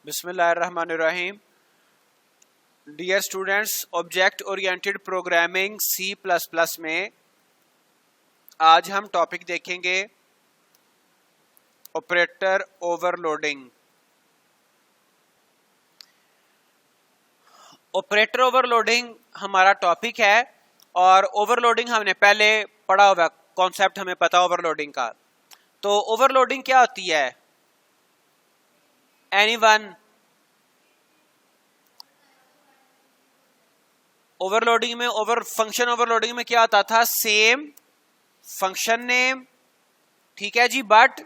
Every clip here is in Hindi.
बिस्मिल्लाहिर्रहमानिर्रहीम। Dear students, object oriented programming C++ में आज हम टॉपिक देखेंगे ऑपरेटर ओवरलोडिंग। ऑपरेटर ओवरलोडिंग हमारा टॉपिक है और ओवरलोडिंग हमने पहले पढ़ा हुआ कॉन्सेप्ट, हमें पता ओवरलोडिंग का। तो ओवरलोडिंग क्या होती है? एनीवन? ओवरलोडिंग में फंक्शन ओवरलोडिंग में क्या होता था? सेम फंक्शन नेम, ठीक है जी, बट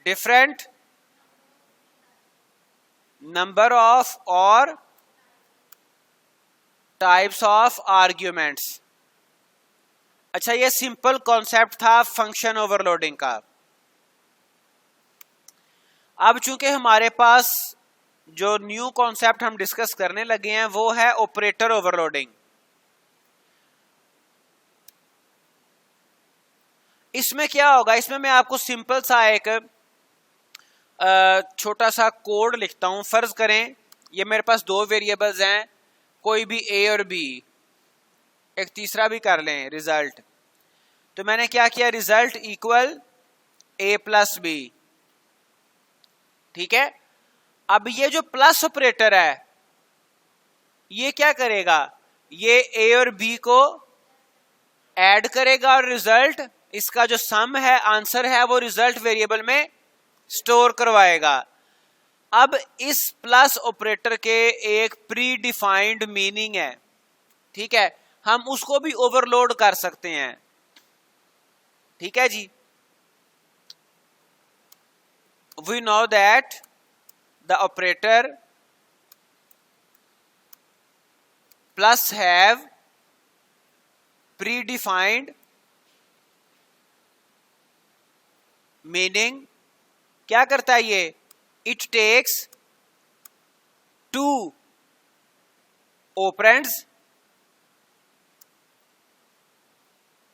डिफरेंट नंबर ऑफ और टाइप्स ऑफ आर्ग्यूमेंट्स। अच्छा, ये सिंपल कॉन्सेप्ट था फंक्शन ओवरलोडिंग का। अब चूंकि हमारे पास जो न्यू कॉन्सेप्ट हम डिस्कस करने लगे हैं वो है ऑपरेटर ओवरलोडिंग। इसमें क्या होगा? इसमें मैं आपको सिंपल सा एक छोटा सा कोड लिखता हूं। फर्ज करें ये मेरे पास दो वेरिएबल्स हैं, कोई भी ए और बी, एक तीसरा भी कर लें, रिजल्ट। तो मैंने क्या किया? रिजल्ट इक्वल ए प्लस बी, ठीक है। अब ये जो प्लस ऑपरेटर है ये क्या करेगा? ये ए और बी को ऐड करेगा और रिजल्ट, इसका जो सम है, आंसर है, वो रिजल्ट वेरिएबल में स्टोर करवाएगा। अब इस प्लस ऑपरेटर के एक प्री डिफाइंड मीनिंग है, ठीक है, हम उसको भी ओवरलोड कर सकते हैं, ठीक है जी। We know that the operator plus have predefined meaning। क्या करता है ये? it takes two operands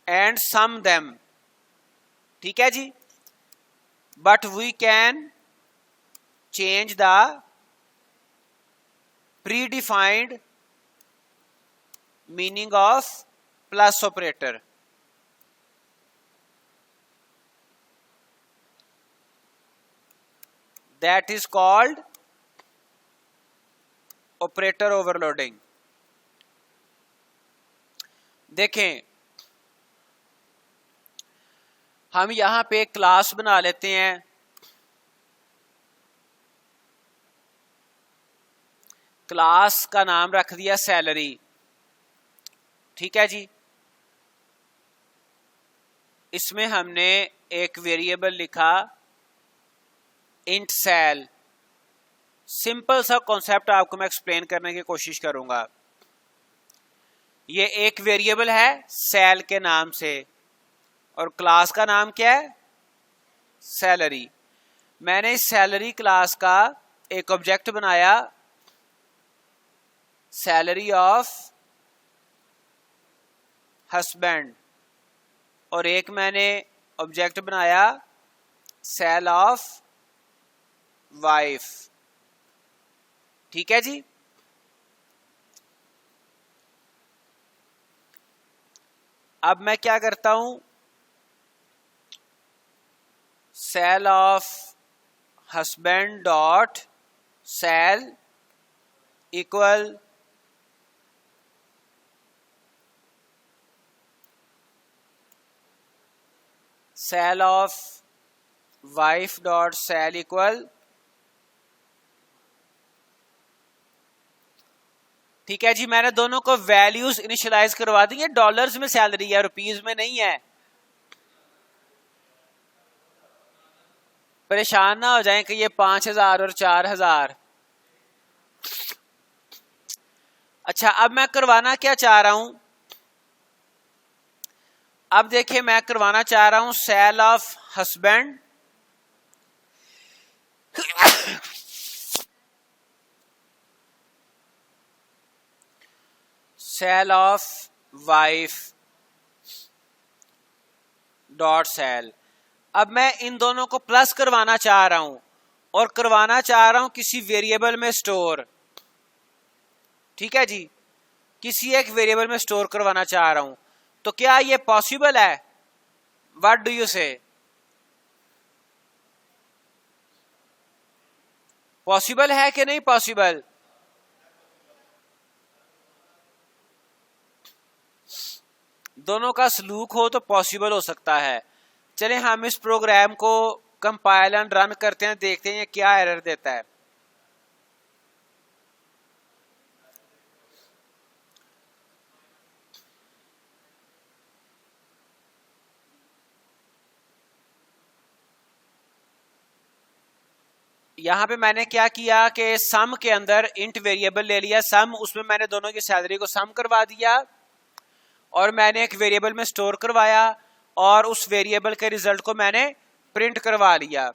and sum them, ठीक है जी। but we can change the predefined meaning of plus operator। that is called operator overloading। देखें, हम यहां पे क्लास बना लेते हैं। क्लास का नाम रख दिया सैलरी, ठीक है जी। इसमें हमने एक वेरिएबल लिखा इंट सैल। सिंपल सा कॉन्सेप्ट आपको मैं एक्सप्लेन करने की कोशिश करूंगा। ये एक वेरिएबल है सैल के नाम से और क्लास का नाम क्या है? सैलरी। मैंने इस सैलरी क्लास का एक ऑब्जेक्ट बनाया, सैलरी ऑफ हस्बैंड, और एक मैंने ऑब्जेक्ट बनाया सैल ऑफ वाइफ, ठीक है जी। अब मैं क्या करता हूं? Cell of husband dot cell equal cell of wife dot cell equal, ठीक है जी। मैंने दोनों को वैल्यूज इनिशियलाइज करवा दी है। डॉलर्स में सैलरी है, रुपीज में नहीं है। परेशान ना हो जाएं कि ये 5000 और 4000। अच्छा, अब मैं करवाना क्या चाह रहा हूं? अब देखिए, मैं करवाना चाह रहा हूं sal of husband sal of wife dot sal. अब मैं इन दोनों को प्लस करवाना चाह रहा हूं और करवाना चाह रहा हूं किसी वेरिएबल में स्टोर, ठीक है जी, किसी एक वेरिएबल में स्टोर करवाना चाह रहा हूं, तो क्या ये पॉसिबल है? व्हाट डू यू से? पॉसिबल है कि नहीं पॉसिबल? दोनों का सलूक हो तो पॉसिबल हो सकता है। चलें हम इस प्रोग्राम को कंपाइल एंड रन करते हैं, देखते हैं क्या एरर देता है। यहां पे मैंने क्या किया कि सम के अंदर इंट वेरिएबल ले लिया सम, उसमें मैंने दोनों की सैलरी को सम करवा दिया और मैंने एक वेरिएबल में स्टोर करवाया और उस वेरिएबल के रिजल्ट को मैंने प्रिंट करवा लिया,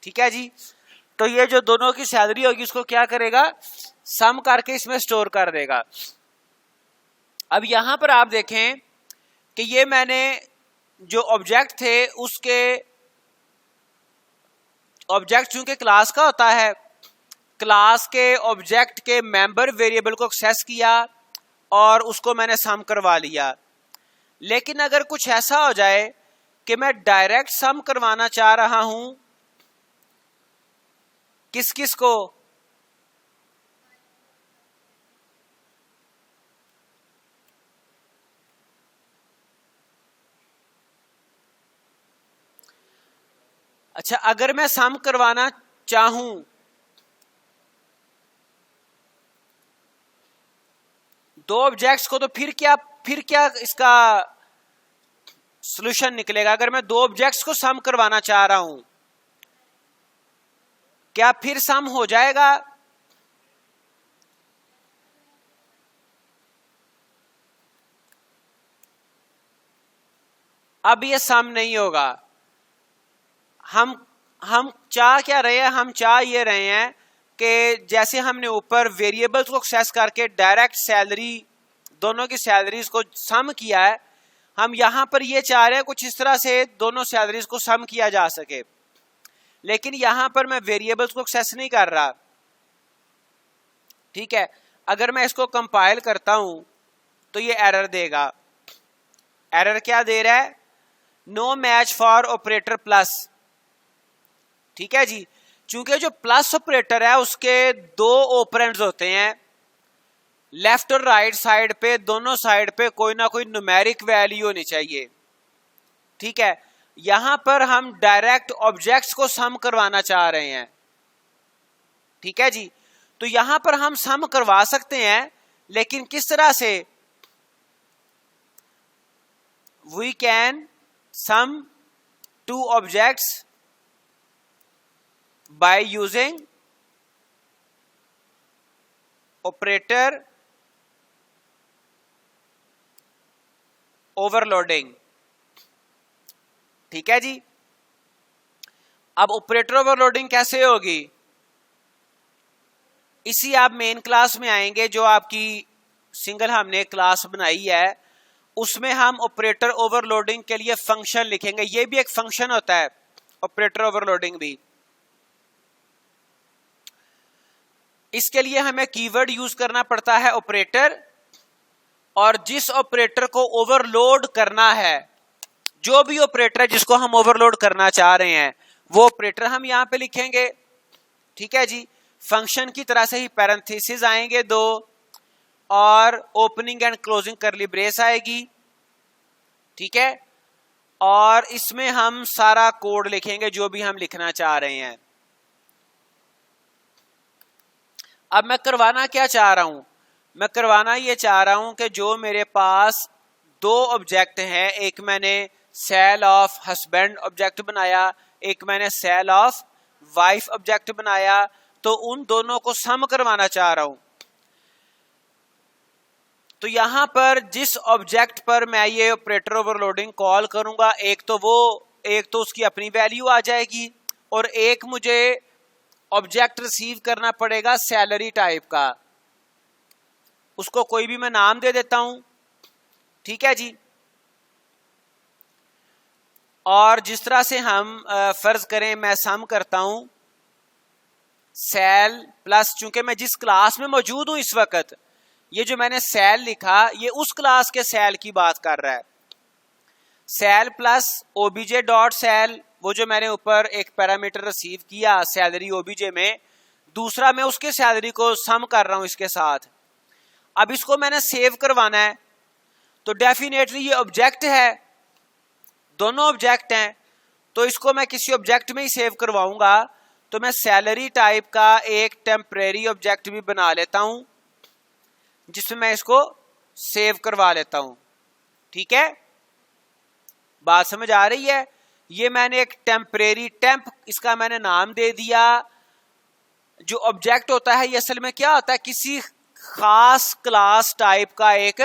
ठीक है जी। तो ये जो दोनों की सैलरी होगी उसको क्या करेगा, सम करके इसमें स्टोर कर देगा। अब यहां पर आप देखें कि ये मैंने जो ऑब्जेक्ट थे उसके ऑब्जेक्ट चूंकि क्लास का होता है, क्लास के ऑब्जेक्ट के मेंबर वेरिएबल को एक्सेस किया और उसको मैंने सम करवा लिया। लेकिन अगर कुछ ऐसा हो जाए कि मैं डायरेक्ट सम करवाना चाह रहा हूं, किस किस को, अच्छा अगर मैं सम करवाना चाहूं दो ऑब्जेक्ट्स को, तो फिर क्या इसका सॉल्यूशन निकलेगा? अगर मैं दो ऑब्जेक्ट्स को सम करवाना चाह रहा हूं, क्या फिर सम हो जाएगा? अब ये सम नहीं होगा। हम चाह क्या रहे हैं, हम चाह ये रहे हैं कि जैसे हमने ऊपर वेरिएबल्स को एक्सेस करके डायरेक्ट सैलरी, दोनों की सैलरीज को सम किया है, हम यहां पर ये चाह रहे हैं कुछ इस तरह से दोनों सैलरीज को सम किया जा सके। लेकिन यहां पर मैं वेरिएबल्स को एक्सेस नहीं कर रहा, ठीक है। अगर मैं इसको कंपाइल करता हूं तो ये एरर देगा। एरर क्या दे रहा है? No match for operator plus, ठीक है जी। चूंकि जो प्लस ऑपरेटर है उसके दो ऑपरेंड्स होते हैं, लेफ्ट और राइट साइड पे, दोनों साइड पे कोई ना कोई न्यूमेरिक वैल्यू होनी चाहिए, ठीक है। यहां पर हम डायरेक्ट ऑब्जेक्ट्स को सम करवाना चाह रहे हैं, ठीक है जी। तो यहां पर हम सम करवा सकते हैं, लेकिन किस तरह से? We can sum two objects by using operator overloading, ठीक है जी। अब ऑपरेटर ओवरलोडिंग कैसे होगी? इसी आप मेन क्लास में आएंगे, जो आपकी सिंगल हमने क्लास बनाई है, उसमें हम ऑपरेटर ओवरलोडिंग के लिए फंक्शन लिखेंगे। ये भी एक फंक्शन होता है ऑपरेटर ओवरलोडिंग भी। इसके लिए हमें कीवर्ड यूज करना पड़ता है ऑपरेटर, और जिस ऑपरेटर को ओवरलोड करना है, जो भी ऑपरेटर है जिसको हम ओवरलोड करना चाह रहे हैं, वो ऑपरेटर हम यहां पे लिखेंगे, ठीक है जी। फंक्शन की तरह से ही पैरेंथेसिस आएंगे दो, और ओपनिंग एंड क्लोजिंग करली ब्रेस आएगी, ठीक है। और इसमें हम सारा कोड लिखेंगे जो भी हम लिखना चाह रहे हैं। अब मैं करवाना क्या चाह रहा हूं? मैं करवाना ये चाह रहा हूं कि जो मेरे पास दो ऑब्जेक्ट हैं, एक मैंने सेल ऑफ हस्बैंड ऑब्जेक्ट बनाया, एक मैंने सेल ऑफ वाइफ ऑब्जेक्ट बनाया, तो उन दोनों को सम करवाना चाह रहा हूं। तो यहां पर जिस ऑब्जेक्ट पर मैं ये ऑपरेटर ओवरलोडिंग कॉल करूंगा, एक तो उसकी अपनी वैल्यू आ जाएगी, और एक मुझे ऑब्जेक्ट रिसीव करना पड़ेगा सैलरी टाइप का। उसको कोई भी मैं नाम दे देता हूं, ठीक है जी। और जिस तरह से हम फर्ज करें मैं सम करता हूं, सेल प्लस, चूंकि मैं जिस क्लास में मौजूद हूं इस वक्त, ये जो मैंने सेल लिखा ये उस क्लास के सेल की बात कर रहा है। Sal plus OBJ dot sal, वो जो मैंने ऊपर एक पैरामीटर रिसीव किया सैलरी ओबीजे में, दूसरा मैं उसके सैलरी को सम कर रहा हूं इसके साथ। अब इसको मैंने सेव करवाना है, तो डेफिनेटली ये ऑब्जेक्ट है, दोनों ऑब्जेक्ट हैं, तो इसको मैं किसी ऑब्जेक्ट में ही सेव करवाऊंगा। तो मैं सैलरी टाइप का एक टेम्परेरी ऑब्जेक्ट भी बना लेता हूं जिसमें मैं इसको सेव करवा लेता हूं। ठीक है, बात समझ आ रही है? ये मैंने एक टेम्परेरी टेम्प, इसका मैंने नाम दे दिया। जो ऑब्जेक्ट होता है ये असल में क्या होता है, किसी खास क्लास टाइप का एक,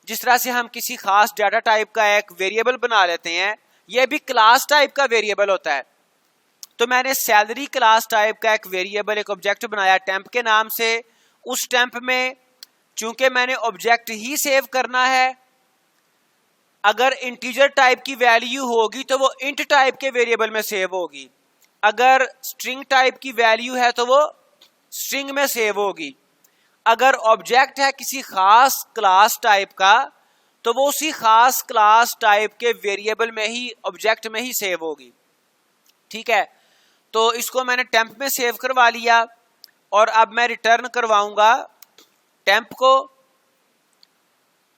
जिस तरह से हम किसी खास डाटा टाइप का एक वेरिएबल बना लेते हैं, ये भी क्लास टाइप का वेरिएबल होता है। तो मैंने सैलरी क्लास टाइप का एक वेरिएबल, एक ऑब्जेक्ट बनाया टेम्प के नाम से। उस टेम्प में चूंकि मैंने ऑब्जेक्ट ही सेव करना है, अगर इंटीजर टाइप की वैल्यू होगी तो वो इंट टाइप के वेरिएबल में सेव होगी, अगर स्ट्रिंग टाइप की वैल्यू है तो वो स्ट्रिंग में सेव होगी। अगर ऑब्जेक्ट है किसी खास क्लास टाइप का तो वो उसी खास क्लास टाइप के वेरिएबल में ही, ऑब्जेक्ट में ही सेव होगी। ठीक है, तो इसको मैंने टेम्प में सेव करवा लिया और अब मैं रिटर्न करवाऊंगा टेम्प को।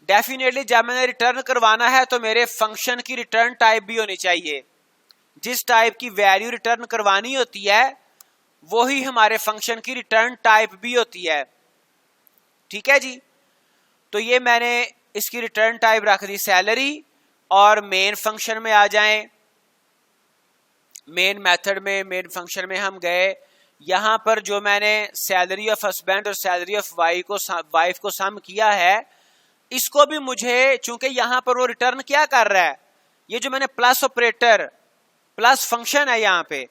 डेफिनेटली जब मैंने रिटर्न करवाना है तो मेरे फंक्शन की रिटर्न टाइप भी होनी चाहिए। जिस टाइप की वैल्यू रिटर्न करवानी होती है वही हमारे फंक्शन की रिटर्न टाइप भी होती है। ठीक है जी, तो ये मैंने इसकी रिटर्न टाइप रख दी सैलरी। और मेन फंक्शन में आ जाएं, मेन मेथड में, मेन फंक्शन में हम गए। यहां पर जो मैंने सैलरी ऑफ हस्बैंड और सैलरी ऑफ वाइफ को सम किया है, इसको भी मुझे, चूंकि यहां पर वो रिटर्न क्या कर रहा है, ये जो मैंने प्लस ऑपरेटर, प्लस फंक्शन है, यहां पे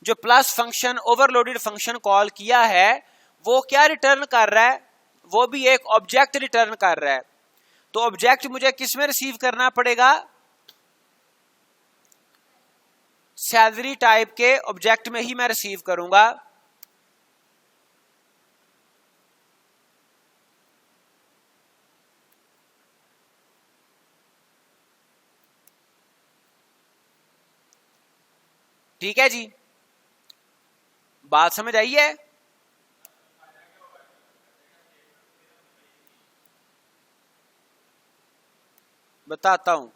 जो plus function overloaded function call किया है, वो क्या रिटर्न कर रहा है, वो भी एक ऑब्जेक्ट रिटर्न कर रहा है। तो ऑब्जेक्ट मुझे किस में रिसीव करना पड़ेगा, सैलरी टाइप के ऑब्जेक्ट में ही मैं रिसीव करूंगा। ठीक है जी, बात समझ आई है? बताता हूं।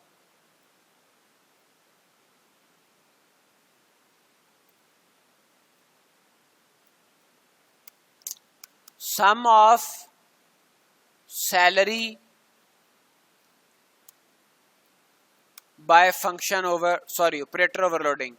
Sum of salary by function over, sorry, operator overloading.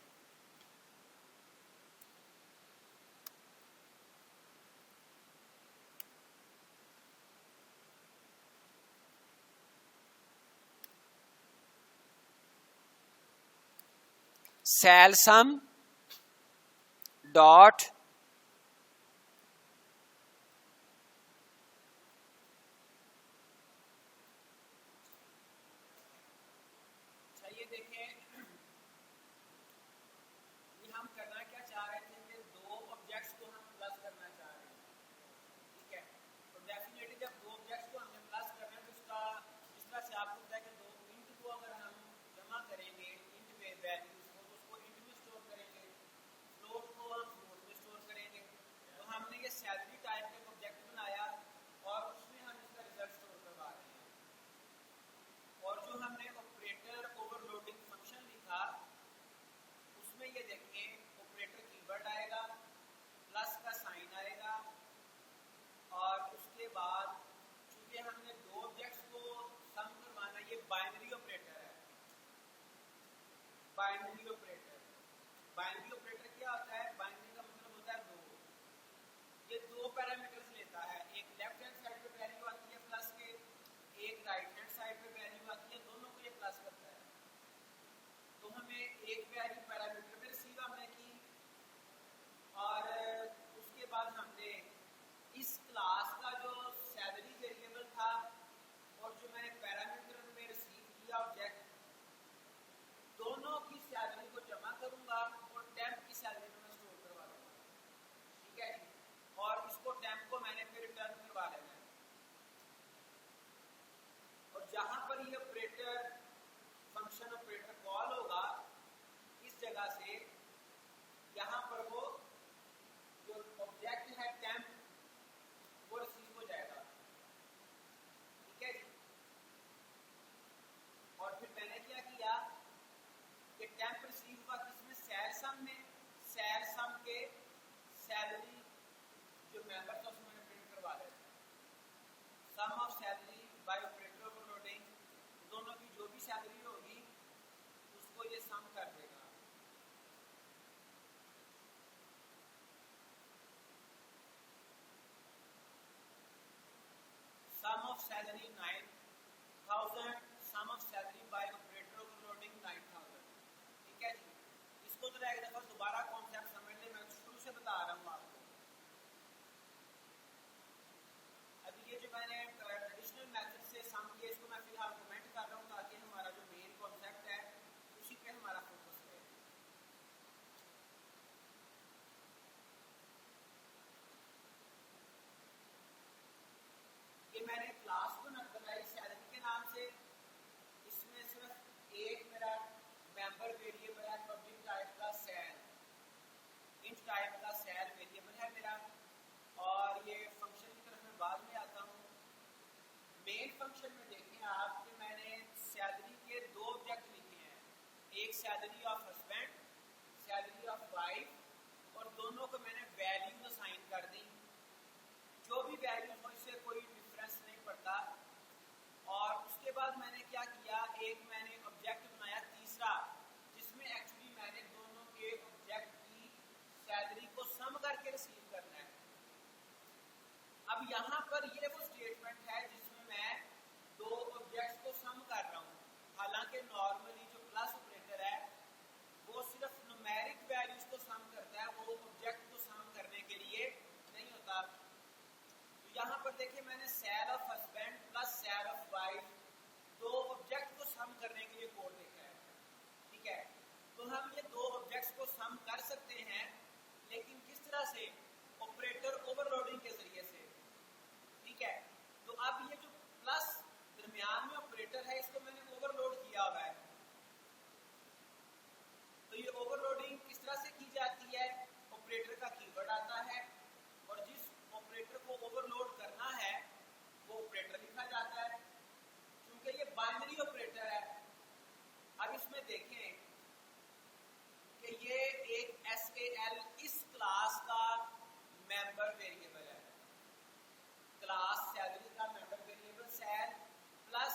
सेल सम डॉट सैलरी टाइप का ऑब्जेक्ट बनाया और उसमें हम इसका रिजल्ट स्टोर करवा रहे हैं। और जो हमने ऑपरेटर ओवरलोडिंग फंक्शन लिखा उसमें ये देखिए ऑपरेटर कीवर्ड आएगा, प्लस का साइन आएगा और उसके बाद चूंकि हमने दो ऑब्जेक्ट्स को सम करवाना, ये बाइनरी ऑपरेटर है। बाइनरी ऑपरेटर, बाइनरी ऑपरेटर क्या होता है, बाइनरी का मतलब होता है दो। ये दो पैरामीटर्स लेता है, एक लेफ्ट हैंड साइड पे वैल्यू आती है प्लस के, एक राइट हैंड साइड पे वैल्यू आती है, दोनों को ये प्लस करता है। तो हमें एक वैल्यू पैरामीटर में रिसीव हमने की और उसके बाद हमने इस क्लास का जो सैलरी वेरिएबल था और जो मैंने पैरामीटर में रिसीव किया ऑब्जेक्ट, दोनों की सैलरी को जमा करूंगा और टेम्प सम कर देगा। Sum of salary 9,000, sum of salary by operator overloading 9,000। ठीक है जी, इसको जरा एक दफा दोबारा कॉन्सेप्ट समझ लें, मैं शुरू से बता रहा हूँ आपको। अभी ये जो मैंने ट्रेडिशनल मेथड से सम किया, इसको मैं फिलहाल कमेंट कर रहा हूँ ताकि हमारा जो मेन कॉन्सेप्ट है उसी पे हमारा फोकस है। ये मैंने क्लास को बनाई सैलरी के नाम से, इसमें सिर्फ एक मेरा मेंबर वेरिएबल है पब्लिक टाइप का सैल, इंट टाइप का सैल वेरिएबल है मेरा, और ये फंक्शन की तरफ मैं बाद में आता हूँ। मेन फंक्शन में देखें आप कि मैंने सैलरी के दो ऑब्जेक्ट लिखे हैं, एक salary of husband, salary of wife, और दोनों को मैंने वैल्यूज असाइन कर दी। जो भी वैल्यूज हो इससे कोई डिफरेंस नहीं पड़ता। और उसके बाद मैंने क्या किया, एक मैंने ऑब्जेक्ट बनाया तीसरा, जिसमें एक्चुअली मैंने दोनों के ऑब्जेक्ट की सैलरी को सम करके रिसीव करना है। अब यहाँ पर ये वो स्टेटमेंट है जिसमें मैं दो ऑब्जेक्ट्स को सम कर रहा हूँ। हालांकि नॉर्मली जो प्लस ऑपरेटर है वो सिर्फ न्यूमेरिक वैल्यूज को सम करता है, वो ऑब्जेक्ट को सम करने के लिए नहीं होता। तो यहाँ पर देखिए मैंने sal of husband plus sal of wife, दो ऑब्जेक्ट को सम करने के लिए कोड देखा है। ठीक है, तो हम ये दो ऑब्जेक्ट्स को सम कर सकते हैं, लेकिन किस तरह से? ऑपरेटर ओवरलोडिंग के जरिए से। ठीक है, तो अब ये जो प्लस दरमियान में ऑपरेटर है इसको मैंने ओवरलोड किया हुआ है। तो ये ओवरलोडिंग किस तरह से की जाती है? ऑपरेटर का कीवर्ड आता है और जिस ऑपरेटर को ओवरलोड करना है वो ऑपरेटर लिखा जाता है। क्योंकि ये बाइनरी ऑपरेटर है, अब इसमें देखें कि ये एक SAL इस क्लास का मेंबर वेरिएबल है। क्लास सैलरी का member variable sal plus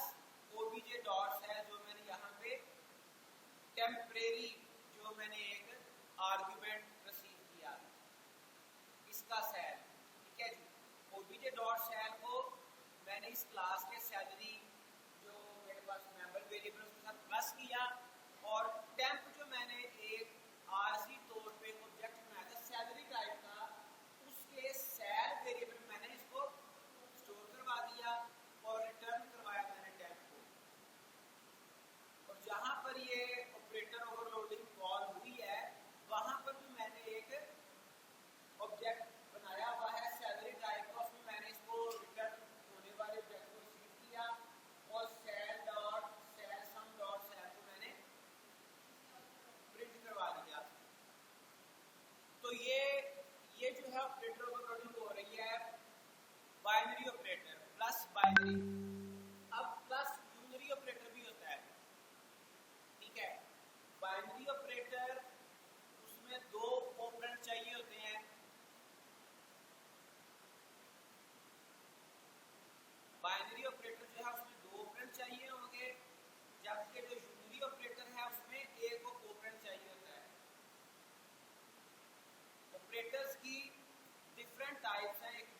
obj dot sal, जो मैंने यहाँ पे टेम्परेरी जो मैंने एक आर्गुमेंट रिसीव किया इसका सैल। ठीक है जी, obj डॉट सैल को मैंने इस क्लास के सैलरी जो मेरे पास मेंबर वेरिएबल उसके साथ प्लस किया, और टेम्प जो मैंने एक आरसी तौर पे ऑब्जेक्ट बनाया था सैलरी टाइप का, उसके सैल वेरिएबल मैंने इसको स्टोर करवा दिया और रिटर्न करवाया मैंने टेम्प को। और जहां पर ये ऑपरेटर ओवरलोडिंग कॉल हुई है वहां पर भी मैंने एक ऑब्जेक्ट बनाया हुआ है सैलरी टाइप का, उसमें मैंने इसको रिटर्न होने वाले ऑब्जेक्ट को रिसीव किया और sal dot sal sum dot sal को मैंने प्रिंट करवा दिया। तो ये जो है ऑपरेटर ओवरलोडिंग हो रही है बाइनरी ऑपरेटर प्लस बाइनरी। अब प्लस यूनरी ऑपरेटर भी होता है। ठीक है, बाइनरी ऑपरेटर उसमें दो ऑपरेंड चाहिए होते हैं। बाइनरी ऑपरेटर जो है उसमें दो ऑपरेंड चाहिए होंगे, जबकि जो यूनरी ऑपरेटर है उसमें एक ऑपरेंड चाहिए होता है। ऑपरेटर्स की डिफरेंट टाइप्स हैं, एक